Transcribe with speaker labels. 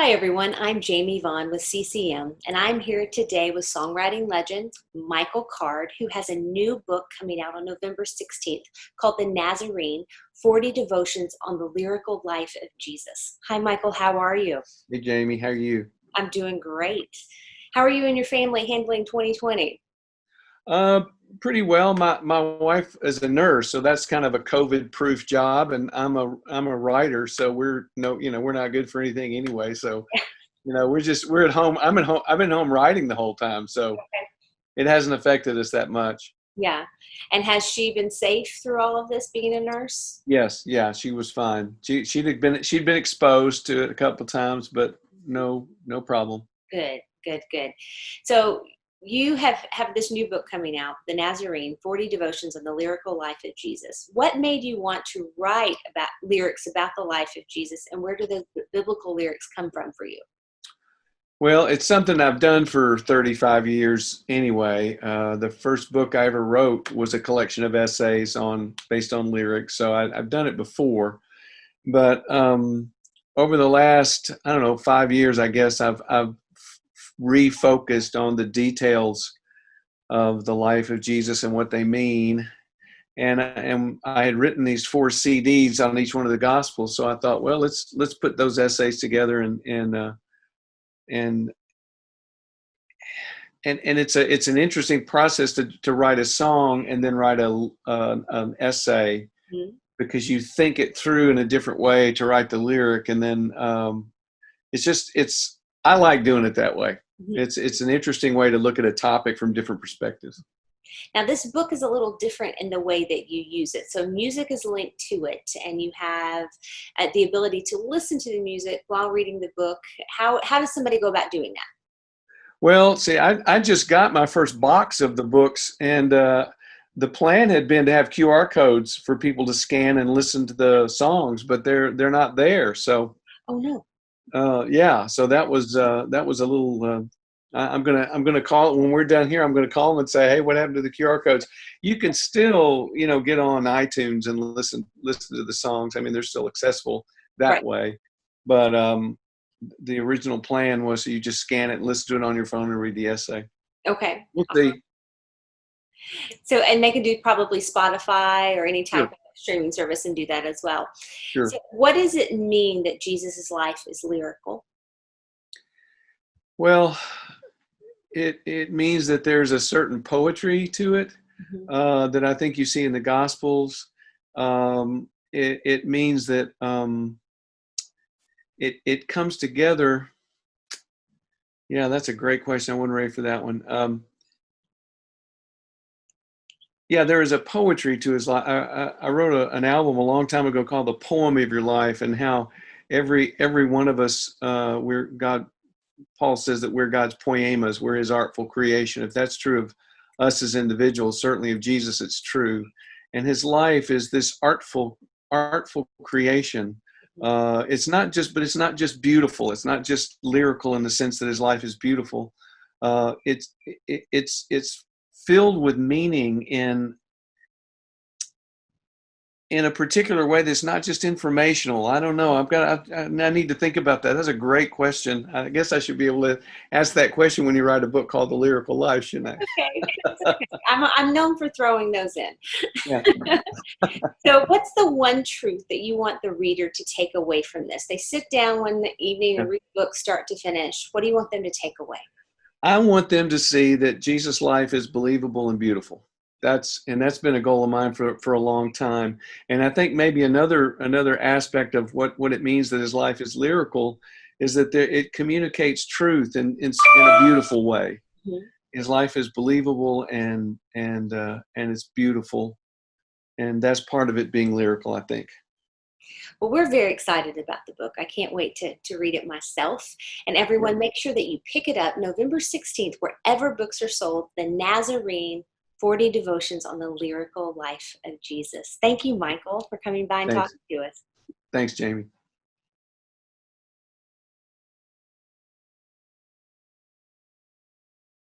Speaker 1: Hi everyone, I'm Jamie Vaughn with CCM, and I'm here today with songwriting legend Michael Card, who has a new book coming out on November 16th called The Nazarene, 40 Devotions on the Lyrical Life of Jesus. Hi Michael, how are you?
Speaker 2: Hey Jamie, how are you?
Speaker 1: I'm doing great. How are you and your family handling 2020?
Speaker 2: Uh, Pretty well. My wife is a nurse, so that's kind of a COVID-proof job, and I'm a writer, so we're no, we're not good for anything anyway. So, we're at home. I'm at home. I've been home writing the whole time, so it hasn't affected us that much.
Speaker 1: Yeah. And has she been safe through all of this being a nurse?
Speaker 2: Yes, yeah, she was fine. She'd been exposed to it a couple times, but no problem.
Speaker 1: Good, good, good. So you have this new book coming out, The Nazarene, 40 Devotions on the Lyrical Life of Jesus. What made you want to write about lyrics about the life of Jesus, and where do the biblical lyrics come from for you?
Speaker 2: Well, it's something I've done for 35 years anyway. The first book I ever wrote was a collection of essays based on lyrics, so I've done it before. But over the last, I don't know, 5 years, I guess I've refocused on the details of the life of Jesus and what they mean. And I had written these 4 CDs on each one of the Gospels, so I thought, well, let's put those essays together and and it's an interesting process to write a song and then write an essay,
Speaker 1: Mhm.
Speaker 2: because you think it through in a different way to write the lyric, and then it's I like doing it that way.
Speaker 1: Mhm.
Speaker 2: It's an interesting way to look at a topic from different perspectives.
Speaker 1: Now, this book is a little different in the way that you use it. So, music is linked to it, and you have the ability to listen to the music while reading the book. How does somebody go about doing that?
Speaker 2: Well, see, I just got my first box of the books, and the plan had been to have QR codes for people to scan and listen to the songs, but they're not there. So
Speaker 1: Oh no.
Speaker 2: yeah, so that was a little. I'm gonna call when we're done here. I'm gonna call them and say, hey, what happened to the QR codes? You can still get on iTunes and listen to the songs. I mean, they're still accessible that
Speaker 1: Right.
Speaker 2: way, but the original plan was you just scan it and listen to it on your phone and read the essay.
Speaker 1: Okay.
Speaker 2: We'll see.
Speaker 1: So, and they can do probably Spotify or any type
Speaker 2: Sure,
Speaker 1: of streaming service and do that as well. So,
Speaker 2: sure.
Speaker 1: what does it mean that Jesus's life is lyrical?
Speaker 2: Well, it means that there's a certain poetry to it
Speaker 1: Mhm.
Speaker 2: that I think you see in the Gospels. It means that it comes together. Yeah, that's a great question. I wasn't ready for that one. Yeah, there is a poetry to his life. I wrote an album a long time ago called "The Poem of Your Life," and how every one of us, we're God. Paul says that we're God's poemas, we're His artful creation. If that's true of us as individuals, certainly of Jesus, it's true. And His life is this artful creation. It's not just beautiful. It's not just lyrical in the sense that His life is beautiful. It's filled with meaning in a particular way that's not just informational. I don't know. I need to think about that. That's a great question. I guess I should be able to ask that question when you write a book called The Lyrical Life, shouldn't
Speaker 1: Okay, it's okay. I'm known for throwing those in.
Speaker 2: I?
Speaker 1: So, what's the one truth that you want the reader to take away from this? They sit down one evening
Speaker 2: Yeah.
Speaker 1: and read the book start to finish. What do you want them to take away?
Speaker 2: I want them to see that Jesus' life is believable and beautiful. That's been a goal of mine for a long time. And I think maybe another aspect of what it means that his life is lyrical is that it communicates truth in a beautiful way.
Speaker 1: Mhm.
Speaker 2: His life is believable and it's beautiful, and that's part of it being lyrical, I think.
Speaker 1: Well, we're very excited about the book. I can't wait to read it myself. And
Speaker 2: Yeah.
Speaker 1: everyone, make sure that you pick it up November 16th, wherever books are sold. The Nazarene, 40 Devotions on the Lyrical Life of Jesus. Thank you, Michael, for coming by and
Speaker 2: Thanks.
Speaker 1: talking to us.
Speaker 2: Thanks, Jamie.